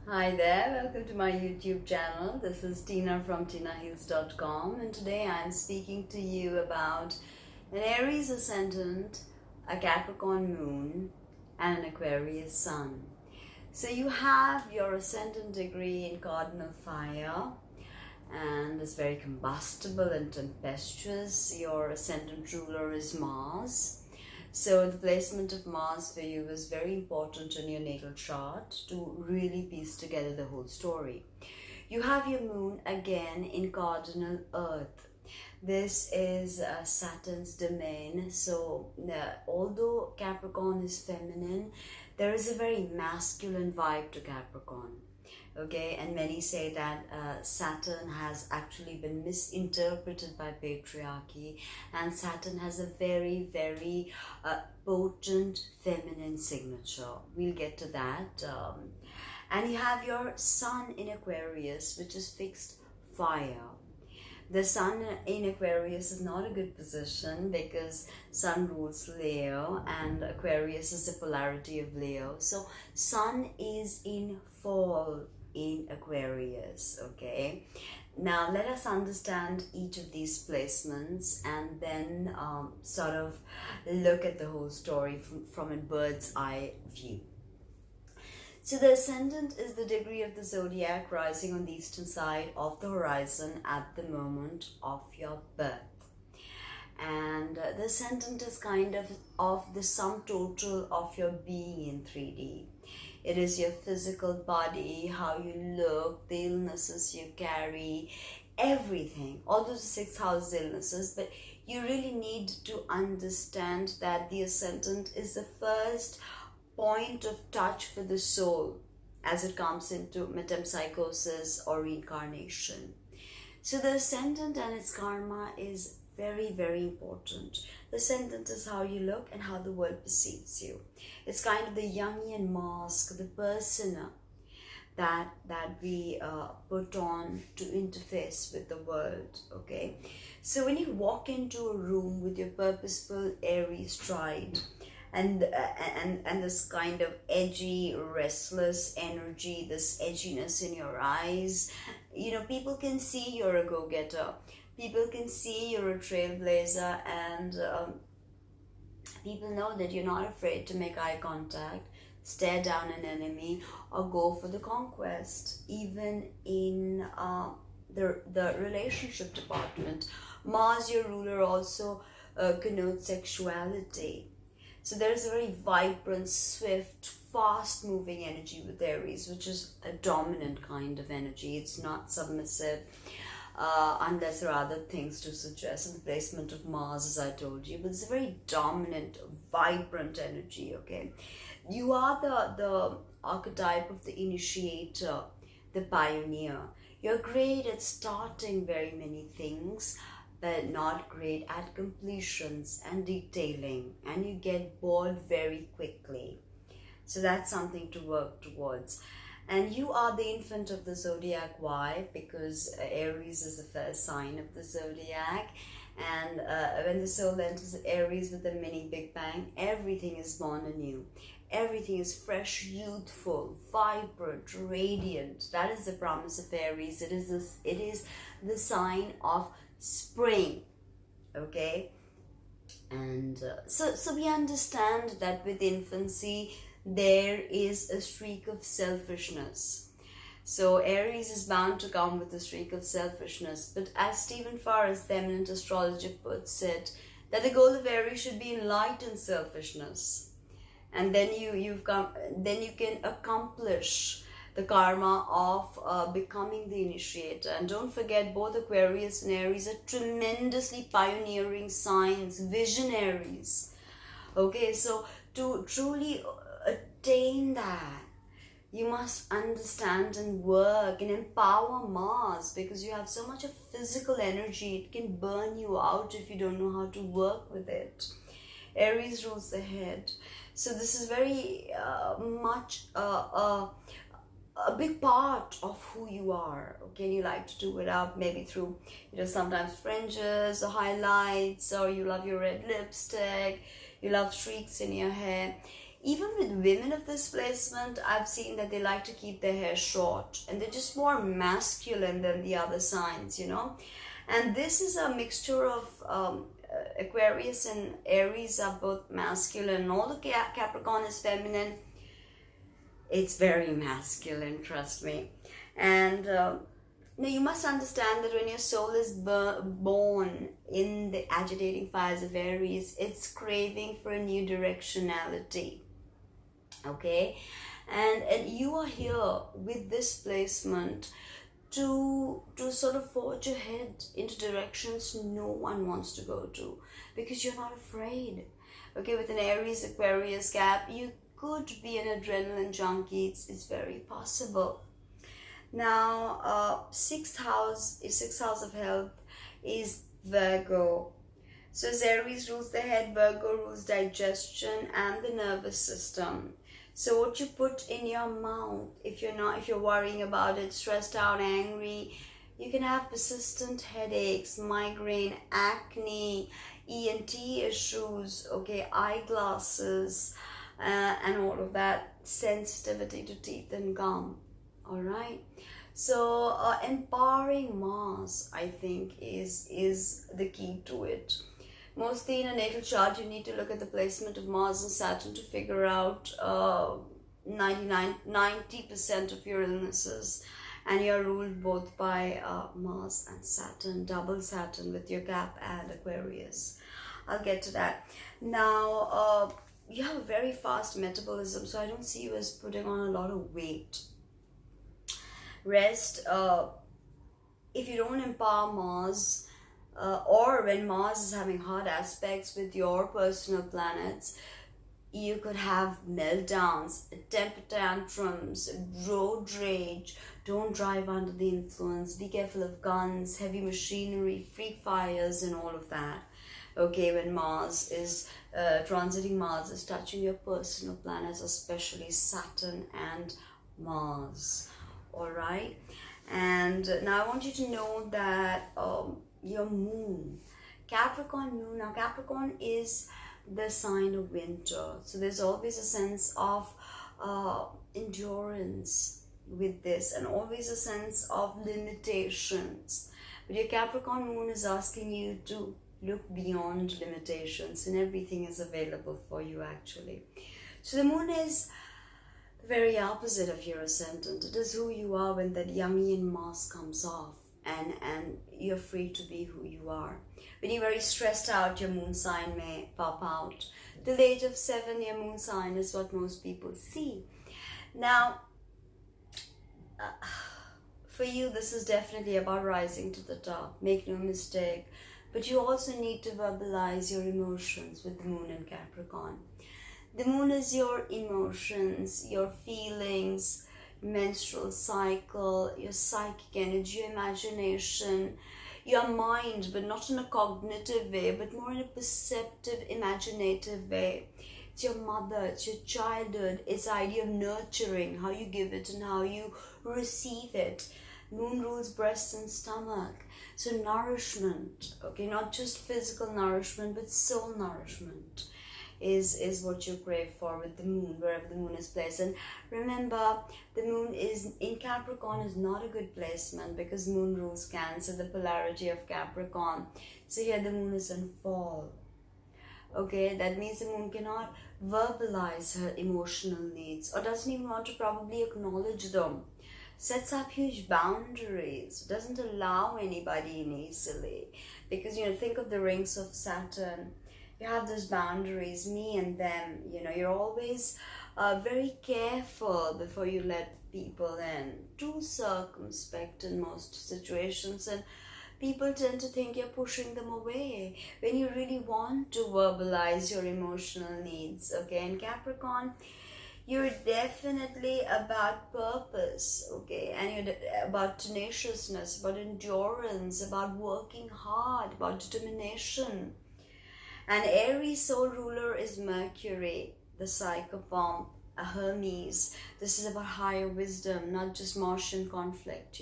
Hi there, welcome to my YouTube channel. This is Tina from TinaHeals.com, and today I'm speaking to you about an Aries Ascendant, a Capricorn Moon, and an Aquarius Sun. So you have your Ascendant degree in Cardinal Fire, and it's very combustible and tempestuous. Your Ascendant ruler is Mars. So the placement of Mars for you is very important in your natal chart to really piece together the whole story. You have your moon again in cardinal Earth. This is Saturn's domain. So although Capricorn is feminine, there is a very masculine vibe to Capricorn. Okay, and many say that Saturn has actually been misinterpreted by patriarchy, and Saturn has a very, very potent feminine signature. We'll get to that. And you have your Sun in Aquarius, which is fixed fire. The Sun in Aquarius is not a good position because Sun rules Leo and Aquarius is the polarity of Leo. So Sun is in fall in Aquarius, okay? Now let us understand each of these placements and then sort of look at the whole story from a bird's eye view. So the Ascendant is the degree of the zodiac rising on the eastern side of the horizon at the moment of your birth. And the Ascendant is kind of the sum total of your being in 3D. It is your physical body, how you look, the illnesses you carry, everything. All those 6 house illnesses, but you really need to understand that the Ascendant is the first point of touch for the soul as it comes into metempsychosis or reincarnation. So the Ascendant and its karma is very, very important. The Ascendant is how you look and how the world perceives you. It's kind of the Jungian mask, the persona that we put on to interface with the world, okay? So when you walk into a room with your purposeful Aries stride and this kind of edgy, restless energy, this edginess in your eyes, you know, people can see you're a go-getter. People can see you're a trailblazer, and people know that you're not afraid to make eye contact, stare down an enemy, or go for the conquest, even in the relationship department. Mars, your ruler, also connotes sexuality. So there's a very vibrant, swift, fast-moving energy with Aries, which is a dominant kind of energy. It's not submissive. Unless there are other things to suggest in the placement of Mars, as I told you, but it's a very dominant, vibrant energy, okay? You are the archetype of the initiator, the pioneer. You're great at starting very many things, but not great at completions and detailing, and you get bored very quickly. So that's something to work towards. And you are the infant of the zodiac. Why? Because Aries is the first sign of the zodiac, and when the soul enters Aries with a mini Big Bang, everything is born anew. Everything is fresh, youthful, vibrant, radiant. That is the promise of Aries. It is the sign of spring, okay? And so we understand that with infancy there is a streak of selfishness. So Aries is bound to come with a streak of selfishness. But as Stephen Farris, the eminent astrologer, puts it, that the goal of Aries should be enlightened selfishness. And then you can accomplish the karma of becoming the initiator. And don't forget, both Aquarius and Aries are tremendously pioneering signs, visionaries. Okay, so to truly attain that, you must understand and work and empower Mars, because you have so much of physical energy. It can burn you out if you don't know how to work with it. Aries rules the head. So this is very much a big part of who you are, okay? You like to do it up maybe through, you know, sometimes fringes or highlights, or you love your red lipstick, you love streaks in your hair. Even with women of this placement, I've seen that they like to keep their hair short and they're just more masculine than the other signs, you know. And this is a mixture of Aquarius and Aries are both masculine, and although Capricorn is feminine, it's very masculine, trust me. And now you must understand that when your soul is born in the agitating fires of Aries, it's craving for a new directionality. Okay, and you are here with this placement to sort of forge ahead into directions no one wants to go to, because you're not afraid. Okay, with an Aries Aquarius Cap, you could be an adrenaline junkie. It's very possible. Now, sixth house of health is Virgo. So as Aries rules the head, Virgo rules digestion and the nervous system. So what you put in your mouth, if you're worrying about it, stressed out, angry, you can have persistent headaches, migraine, acne, ENT issues, okay, eyeglasses, and all of that, sensitivity to teeth and gum. All right. So empowering Mars, I think, is the key to it. Mostly in a natal chart, you need to look at the placement of Mars and Saturn to figure out 90% of your illnesses. And you're ruled both by Mars and Saturn, double Saturn with your Cap and Aquarius. I'll get to that. Now, you have a very fast metabolism, so I don't see you as putting on a lot of weight. Rest, if you don't empower Mars, or when Mars is having hard aspects with your personal planets, you could have meltdowns, temper tantrums, road rage. Don't drive under the influence. Be careful of guns, heavy machinery, free fires, and all of that. Okay, when Mars is transiting, Mars is touching your personal planets, especially Saturn and Mars. All right, and now I want you to know that your moon, Capricorn moon. Now Capricorn is the sign of winter, so there's always a sense of endurance with this, and always a sense of limitations. But your Capricorn moon is asking you to look beyond limitations, and everything is available for you actually. So the moon is the very opposite of your ascendant. It is who you are when that Jungian mask comes off, and you're free to be who you are. When you're very stressed out, your moon sign may pop out. Till the age of 7, your moon sign is what most people see. Now, for you, this is definitely about rising to the top. Make no mistake. But you also need to verbalize your emotions with the moon in Capricorn. The moon is your emotions, your feelings, menstrual cycle, your psychic energy, your imagination, your mind, but not in a cognitive way, but more in a perceptive, imaginative way. It's your mother, it's your childhood, it's the idea of nurturing, how you give it and how you receive it. Moon rules breast and stomach. So nourishment, okay, not just physical nourishment, but soul nourishment is what you crave for with the moon, wherever the moon is placed. And remember, the moon is in Capricorn is not a good placement, because moon rules Cancer, the polarity of Capricorn. So here the moon is in fall. Okay, that means the moon cannot verbalize her emotional needs, or doesn't even want to probably acknowledge them. Sets up huge boundaries, doesn't allow anybody in easily, because think of the rings of Saturn. You have those boundaries, me and them. You're always very careful before you let people in, too circumspect in most situations, and people tend to think you're pushing them away when you really want to verbalize your emotional needs. Okay, in Capricorn, you're definitely about purpose, okay, and you're about tenaciousness, about endurance, about working hard, about determination. And Aries soul ruler is Mercury, the psychopomp, a Hermes. This is about higher wisdom, not just Martian conflict,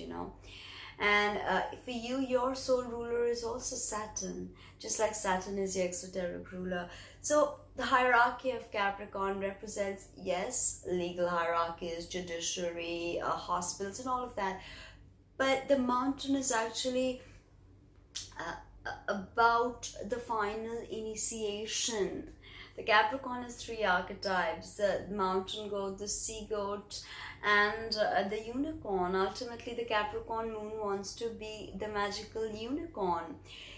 And for you, your soul ruler is also Saturn, just like Saturn is your exoteric ruler. So the hierarchy of Capricorn represents, yes, legal hierarchies, judiciary, hospitals and all of that. But the mountain is actually about the final initiation. The Capricorn has three archetypes: the mountain goat, the sea goat, and the unicorn. Ultimately, the Capricorn moon wants to be the magical unicorn.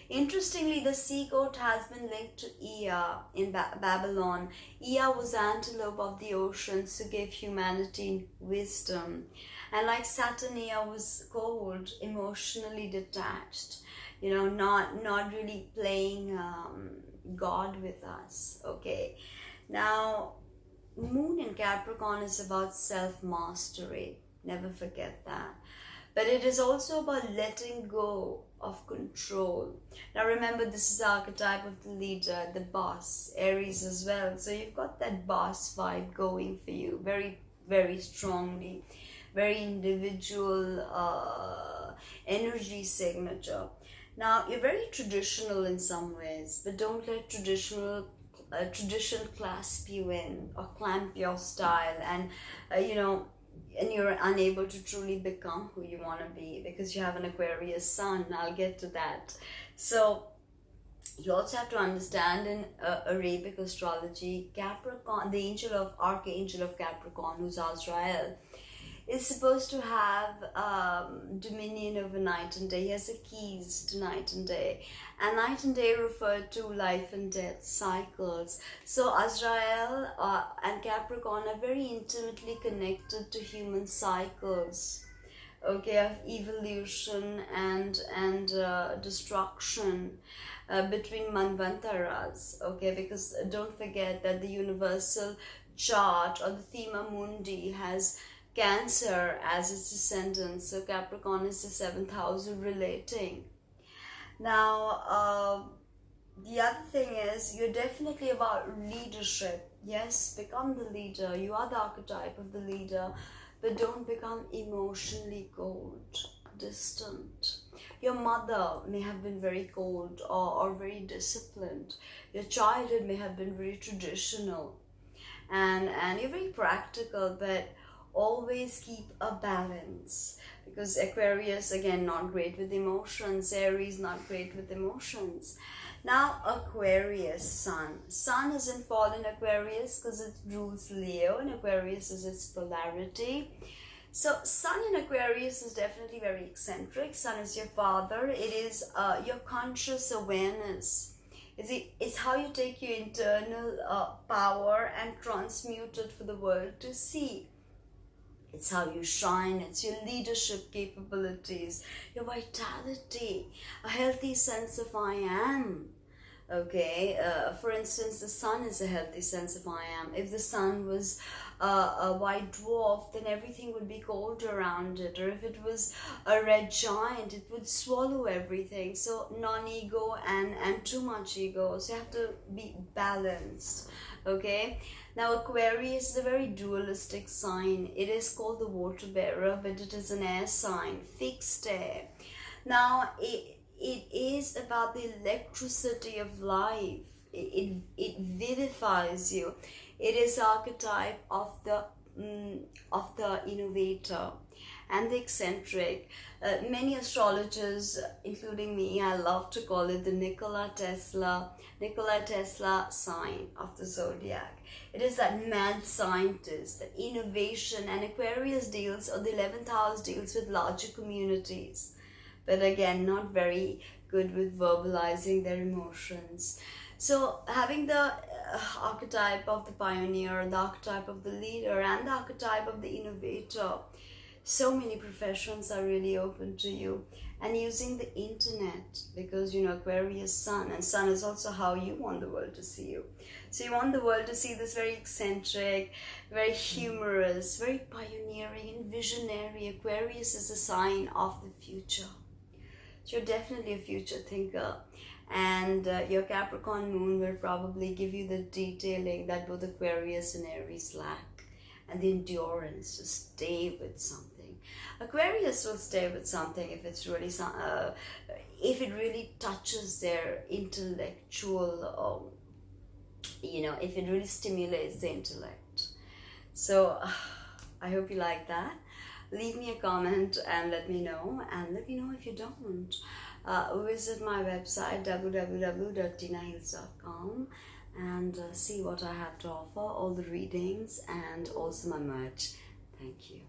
Interestingly, the sea goat has been linked to Ea in Babylon. Ea was the antelope of the oceans who gave humanity wisdom. And like Saturn, Ea was cold, emotionally detached, you know, not really playing God with us. Okay, now moon in Capricorn is about self-mastery, never forget that. But it is also about letting go of control. Now remember, this is the archetype of the leader, the boss, Aries as well. So you've got that boss vibe going for you very, very strongly, very individual energy signature. Now, you're very traditional in some ways, but don't let tradition clasp you in or clamp your style, and and you're unable to truly become who you want to be because you have an Aquarius Sun. I'll get to that. So you also have to understand in Arabic astrology, Capricorn, the archangel of Capricorn, who's Azrael, is supposed to have dominion over night and day. He has the keys to night and day. And night and day refer to life and death cycles. So Azrael and Capricorn are very intimately connected to human cycles, okay, of evolution and destruction between Manvantaras, okay, because don't forget that the universal chart or the Thema Mundi has Cancer as its ascendant, so Capricorn is the 7th house of relating. Now, the other thing is, you're definitely about leadership. Yes, become the leader. You are the archetype of the leader, but don't become emotionally cold, distant. Your mother may have been very cold or very disciplined. Your childhood may have been very traditional, and you're very practical, but always keep a balance, because Aquarius, again, not great with emotions. Aries, not great with emotions. Now, Aquarius Sun. Sun is in fallen Aquarius because it rules Leo, and Aquarius is its polarity. So Sun in Aquarius is definitely very eccentric. Sun is your father. It is your conscious awareness. It's how you take your internal power and transmute it for the world to see. It's how you shine. It's your leadership capabilities, your vitality, a healthy sense of I am. Okay, for instance, the sun is a healthy sense of I am. If the sun was a white dwarf, then everything would be cold around it. Or if it was a red giant, it would swallow everything. So non-ego and too much ego. So you have to be balanced. Okay. Now Aquarius is a very dualistic sign. It is called the water bearer, but it is an air sign, fixed air. Now it is about the electricity of life. It vivifies you. It is archetype of the innovator and the eccentric. Many astrologers, including me, I love to call it the Nikola Tesla sign of the zodiac. It is that mad scientist, the innovation, and Aquarius deals, or the 11th house deals with larger communities, but again, not very good with verbalizing their emotions. So having the archetype of the pioneer, the archetype of the leader, and the archetype of the innovator, so many professions are really open to you. And using the internet, because Aquarius Sun, and Sun is also how you want the world to see you. So you want the world to see this very eccentric, very humorous, very pioneering and visionary. Aquarius is a sign of the future. So you're definitely a future thinker, and your Capricorn moon will probably give you the detailing that both Aquarius and Aries lack, and the endurance to stay with something, Aquarius will stay with something if it's really if it really touches their intellectual, if it really stimulates the intellect. So I hope you like that. Leave me a comment and let me know, and let me know if you don't. Visit my website www.tinahills.com and see what I have to offer, all the readings and also my merch. Thank you.